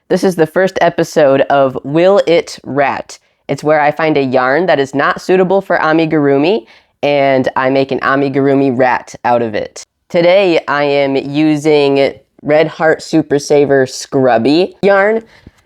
This is the first episode of Will It Rat? It's where I find a yarn that is not suitable for amigurumi, and I make an amigurumi rat out of it. Today I am using Red Heart Super Saver Scrubby yarn.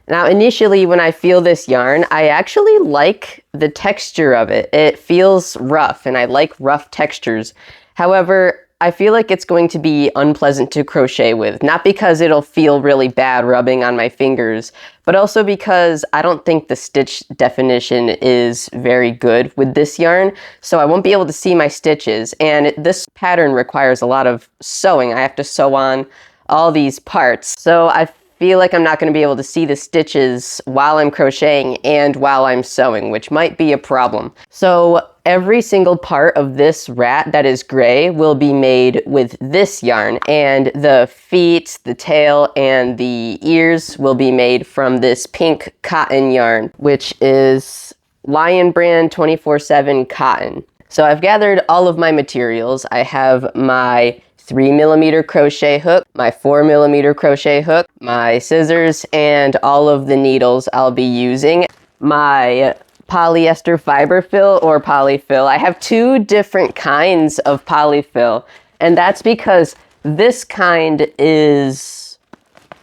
Now initially when I feel this yarn, I actually like the texture of it. It feels rough, and I like rough textures. However, I feel like it's going to be unpleasant to crochet with, not because it'll feel really bad rubbing on my fingers, but also because I don't think the stitch definition is very good with this yarn, so I won't be able to see my stitches, and this pattern requires a lot of sewing. I have to sew on all these parts, so I feel like I'm not going to be able to see the stitches while I'm crocheting and while I'm sewing, which might be a problem. So every single part of this rat that is gray will be made with this yarn, and the feet, the tail, and the ears will be made from this pink cotton yarn, which is Lion Brand 24/7 cotton. So I've gathered all of my materials. I have my 3mm crochet hook, my 4mm crochet hook, my scissors, and all of the needles I'll be using. My polyester fiber fill or polyfill. I have two different kinds of polyfill, and that's because this kind is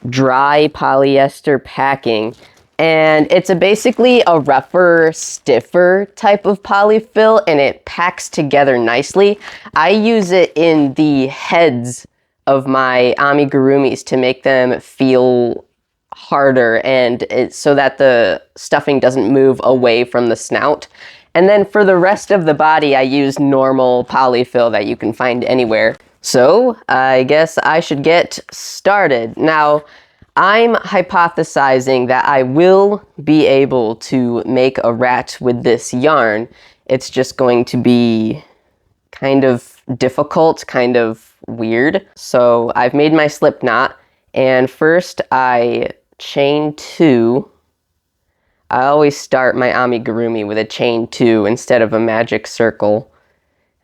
dry polyester packing, and it's basically a rougher, stiffer type of polyfill, and it packs together nicely. I use it in the heads of my amigurumis to make them feel harder, and so that the stuffing doesn't move away from the snout. And then for the rest of the body, I use normal polyfill that you can find anywhere. So I guess I should get started. Now, I'm hypothesizing that I will be able to make a rat with this yarn. It's just going to be kind of difficult, kind of weird. So I've made my slip knot, and first I chain 2. I always start my amigurumi with a chain 2 instead of a magic circle.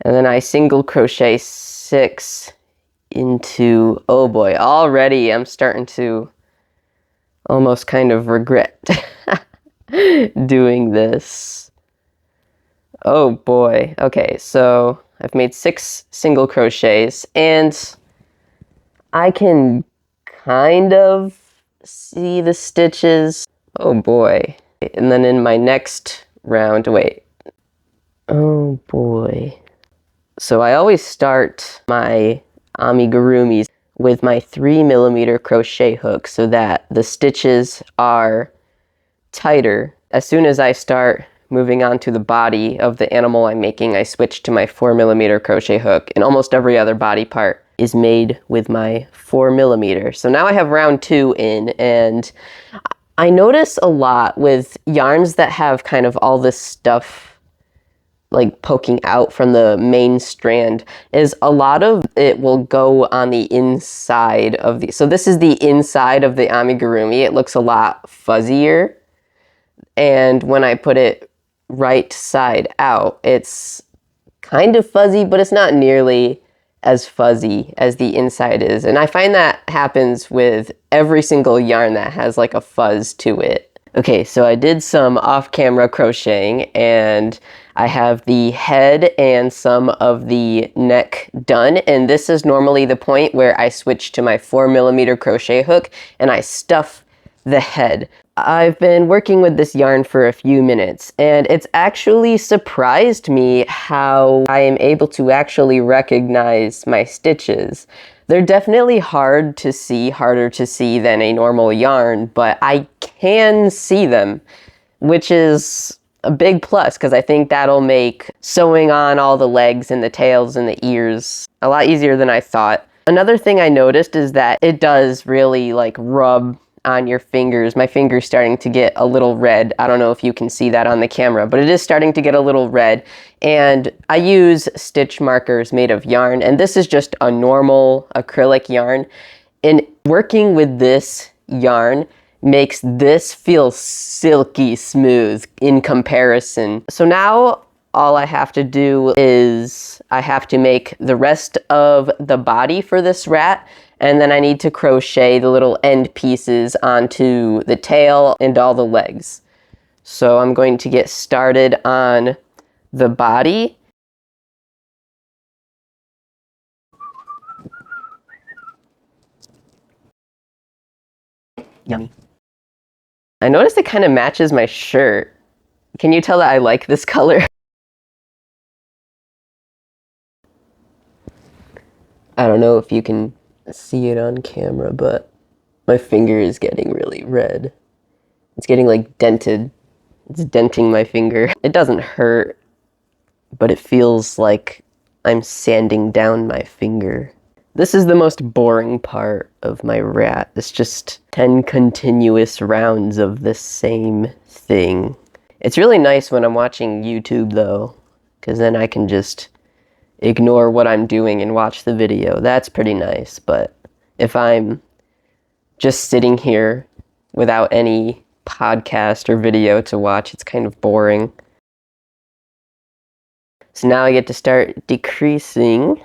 And then I single crochet 6 into, oh boy, already I'm starting to almost kind of regret doing this. Oh boy. Okay, so I've made 6 single crochets, and I can kind of see the stitches. Oh boy. And then in my next round, wait. Oh boy. So I always start my amigurumis with my 3mm crochet hook so that the stitches are tighter. As soon as I start moving on to the body of the animal I'm making, I switch to my 4mm crochet hook, and almost every other body part is made with my 4mm. So now I have round 2 in, and I notice a lot with yarns that have kind of all this stuff like poking out from the main strand is a lot of it will go on the inside of the, so this is the inside of the amigurumi. It looks a lot fuzzier, and when I put it right side out, it's kind of fuzzy, but it's not nearly as fuzzy as the inside is. And I find that happens with every single yarn that has like a fuzz to it. Okay, so I did some off-camera crocheting, and I have the head and some of the neck done, and this is normally the point where I switch to my 4mm crochet hook and I stuff the head. I've been working with this yarn for a few minutes, and it's actually surprised me how I am able to actually recognize my stitches. They're definitely harder to see than a normal yarn, but I can see them, which is a big plus because I think that'll make sewing on all the legs and the tails and the ears a lot easier than I thought. Another thing I noticed is that it does really like rub on your fingers. My finger's starting to get a little red. I don't know if you can see that on the camera, but it is starting to get a little red. And I use stitch markers made of yarn, and this is just a normal acrylic yarn. And working with this yarn makes this feel silky smooth in comparison. So now all I have to do is I have to make the rest of the body for this rat, and then I need to crochet the little end pieces onto the tail and all the legs. So I'm going to get started on the body. Yummy. I noticed it kind of matches my shirt. Can you tell that I like this color? I don't know if you can see it on camera, but my finger is getting really red. It's getting like dented. It's denting my finger. It doesn't hurt, but it feels like I'm sanding down my finger. This is the most boring part of my rat. It's just 10 continuous rounds of the same thing. It's really nice when I'm watching YouTube though, because then I can just ignore what I'm doing and watch the video. That's pretty nice, but if I'm just sitting here without any podcast or video to watch, it's kind of boring. So now I get to start decreasing.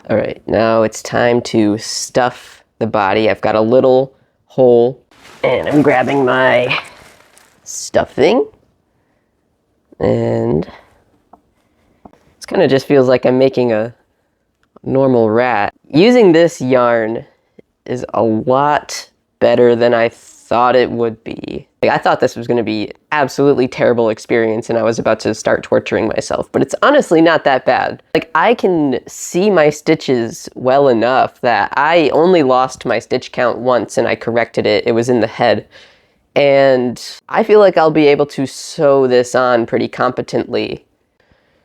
All right, now it's time to stuff the body. I've got a little hole, and I'm grabbing my stuffing, and it kind of just feels like I'm making a normal rat. Using this yarn is a lot better than I thought it would be. Like, I thought this was going to be absolutely terrible experience and I was about to start torturing myself, but it's honestly not that bad. Like, I can see my stitches well enough that I only lost my stitch count once and I corrected it. It was in the head. And I feel like I'll be able to sew this on pretty competently.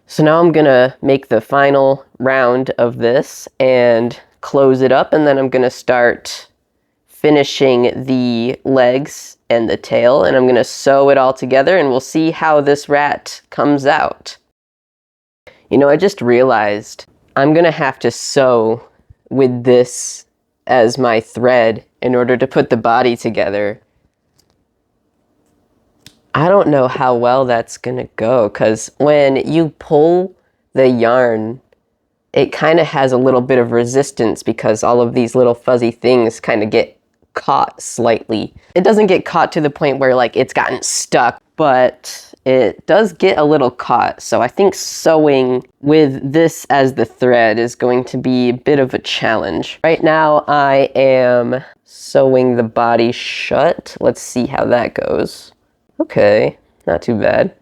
So now I'm gonna make the final round of this and close it up, and then I'm gonna start finishing the legs and the tail, and I'm gonna sew it all together and we'll see how this rat comes out. You know, I just realized I'm gonna have to sew with this as my thread in order to put the body together. I don't know how well that's gonna go, because when you pull the yarn, it kind of has a little bit of resistance because all of these little fuzzy things kind of get caught slightly. It doesn't get caught to the point where like it's gotten stuck, but it does get a little caught. So I think sewing with this as the thread is going to be a bit of a challenge. Right now I am sewing the body shut. Let's see how that goes. Okay, not too bad.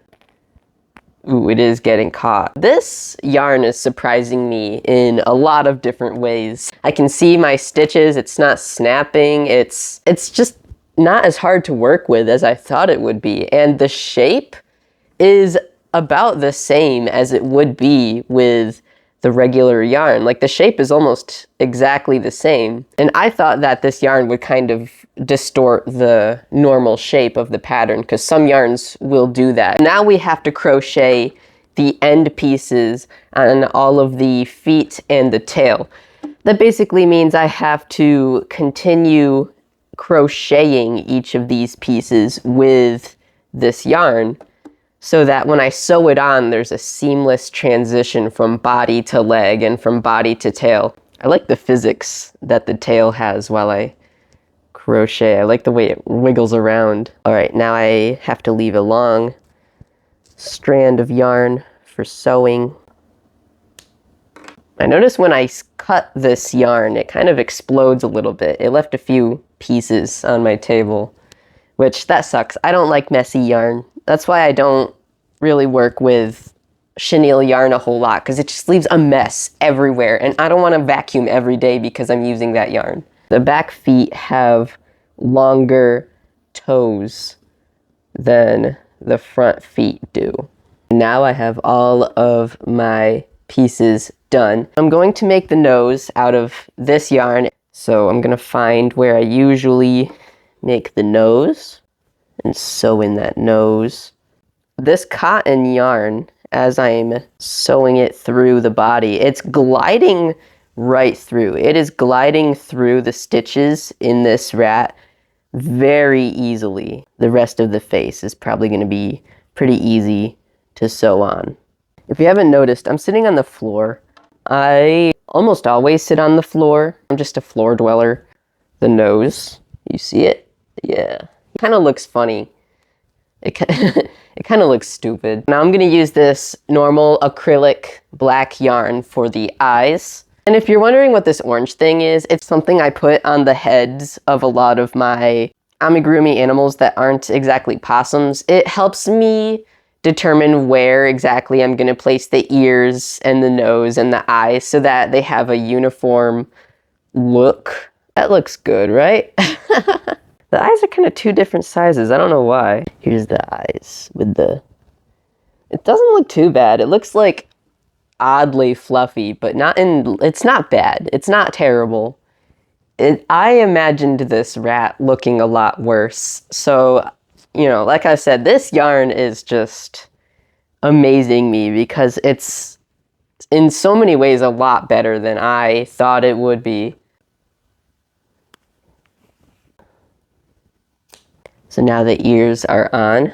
Ooh, it is getting caught. This yarn is surprising me in a lot of different ways. I can see my stitches, it's not snapping, it's just not as hard to work with as I thought it would be. And the shape is about the same as it would be with the regular yarn. Like, the shape is almost exactly the same. And I thought that this yarn would kind of distort the normal shape of the pattern, because some yarns will do that. Now we have to crochet the end pieces on all of the feet and the tail. That basically means I have to continue crocheting each of these pieces with this yarn, so that when I sew it on, there's a seamless transition from body to leg and from body to tail. I like the physics that the tail has while I crochet. I like the way it wiggles around. All right, now I have to leave a long strand of yarn for sewing. I notice when I cut this yarn, it kind of explodes a little bit. It left a few pieces on my table, which that sucks. I don't like messy yarn. That's why I don't really work with chenille yarn a whole lot, because it just leaves a mess everywhere, and I don't want to vacuum every day because I'm using that yarn. The back feet have longer toes than the front feet do. Now I have all of my pieces done. I'm going to make the nose out of this yarn, so I'm going to find where I usually make the nose and sew in that nose. This cotton yarn, as I'm sewing it through the body, it's gliding right through. It is gliding through the stitches in this rat very easily. The rest of the face is probably going to be pretty easy to sew on. If you haven't noticed, I'm sitting on the floor. I almost always sit on the floor. I'm just a floor dweller. The nose, you see it? Yeah. It kind of looks funny. It kind of looks stupid. Now I'm going to use this normal acrylic black yarn for the eyes. And if you're wondering what this orange thing is, it's something I put on the heads of a lot of my amigurumi animals that aren't exactly possums. It helps me determine where exactly I'm going to place the ears and the nose and the eyes so that they have a uniform look. That looks good, right? The eyes are kind of two different sizes. I don't know why. Here's the eyes with the... It doesn't look too bad. It looks like oddly fluffy, but it's not bad. It's not terrible. I imagined this rat looking a lot worse. So, you know, like I said, this yarn is just amazing me because it's in so many ways a lot better than I thought it would be. So now the ears are on.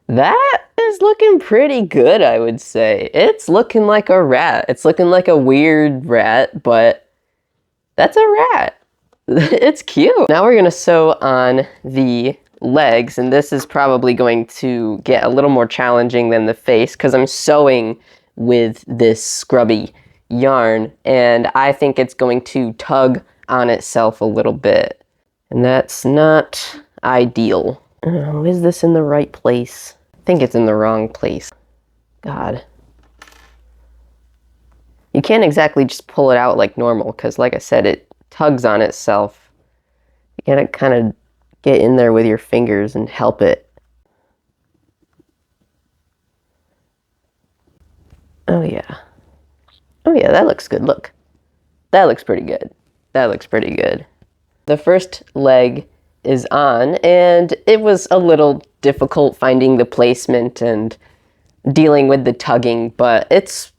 That is looking pretty good, I would say. It's looking like a rat. It's looking like a weird rat, but that's a rat. It's cute. Now we're going to sew on the legs, and this is probably going to get a little more challenging than the face because I'm sewing with this scrubby yarn, and I think it's going to tug on itself a little bit, and that's not ideal. Oh, is this in the right place? I think it's in the wrong place. God. You can't exactly just pull it out like normal because, like I said, it tugs on itself. You gotta kind of get in there with your fingers and help it. Oh yeah. Oh yeah, that looks good. Look. That looks pretty good. That looks pretty good. The first leg is on, and it was a little difficult finding the placement and dealing with the tugging, but it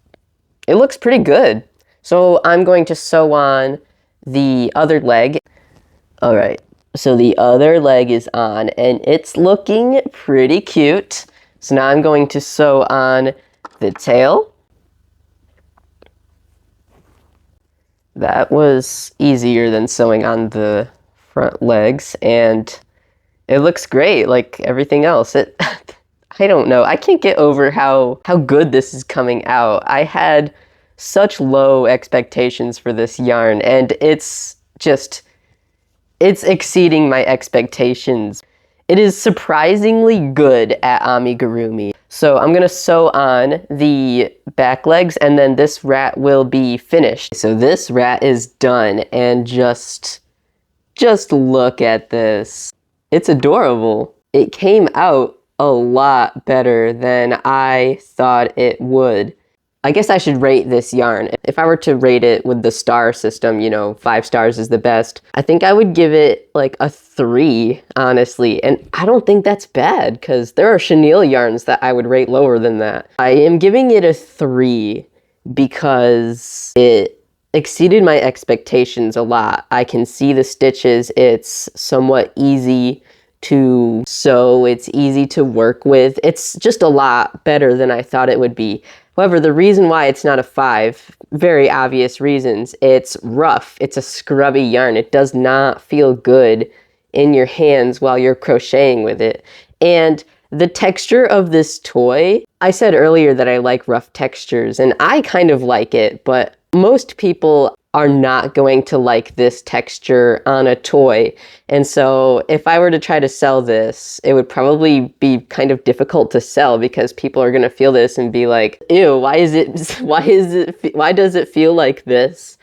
looks pretty good. So I'm going to sew on the other leg. All right, so the other leg is on, and it's looking pretty cute. So now I'm going to sew on the tail. That was easier than sewing on the front legs, and it looks great like everything else. I don't know. I can't get over how good this is coming out. I had such low expectations for this yarn, and it's exceeding my expectations. It is surprisingly good at amigurumi. So I'm gonna sew on the back legs, and then this rat will be finished. So this rat is done, and just look at this. It's adorable. It came out a lot better than I thought it would. I guess I should rate this yarn. If I were to rate it with the star system, you know, 5 stars is the best, I think I would give it like a 3, honestly. And I don't think that's bad, because there are chenille yarns that I would rate lower than that. I am giving it a 3 because it exceeded my expectations a lot. I can see the stitches. It's somewhat easy to sew. It's easy to work with. It's just a lot better than I thought it would be. However, the reason why it's not a 5, very obvious reasons. It's rough. It's a scrubby yarn. It does not feel good in your hands while you're crocheting with it. And the texture of this toy, I said earlier that I like rough textures, and I kind of like it, but most people are not going to like this texture on a toy. And so if I were to try to sell this, it would probably be kind of difficult to sell because people are going to feel this and be like, ew, why does it feel like this?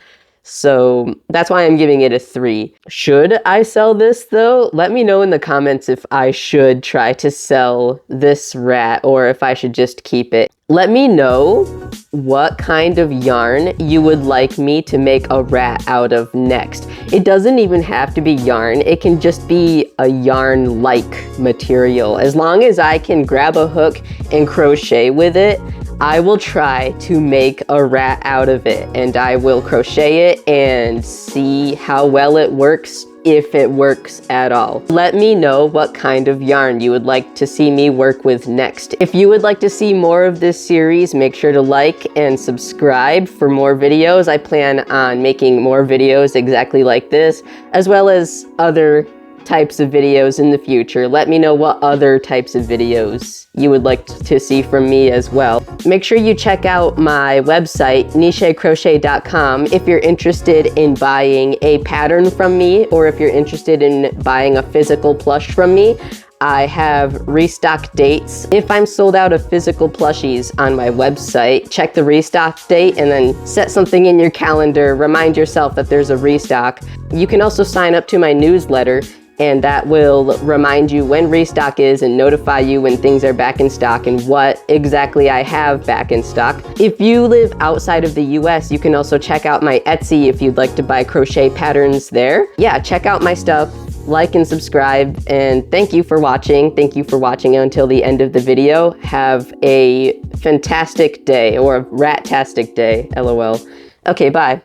So that's why I'm giving it a 3. Should I sell this though? Let me know in the comments if I should try to sell this rat or if I should just keep it. Let me know what kind of yarn you would like me to make a rat out of next. It doesn't even have to be yarn. It can just be a yarn-like material. As long as I can grab a hook and crochet with it, I will try to make a rat out of it, and I will crochet it and see how well it works if it works at all. Let me know what kind of yarn you would like to see me work with next. If you would like to see more of this series, make sure to like and subscribe for more videos. I plan on making more videos exactly like this, as well as other types of videos in the future. Let me know what other types of videos you would like to see from me as well. Make sure you check out my website, nichecrochet.com, if you're interested in buying a pattern from me, or if you're interested in buying a physical plush from me. I have restock dates. If I'm sold out of physical plushies on my website, check the restock date and then set something in your calendar. Remind yourself that there's a restock. You can also sign up to my newsletter, and that will remind you when restock is and notify you when things are back in stock and what exactly I have back in stock. If you live outside of the US, you can also check out my Etsy if you'd like to buy crochet patterns there. Yeah, check out my stuff, like and subscribe, and thank you for watching. Thank you for watching until the end of the video. Have a fantastic day, or a rat-tastic day, LOL. Okay, bye.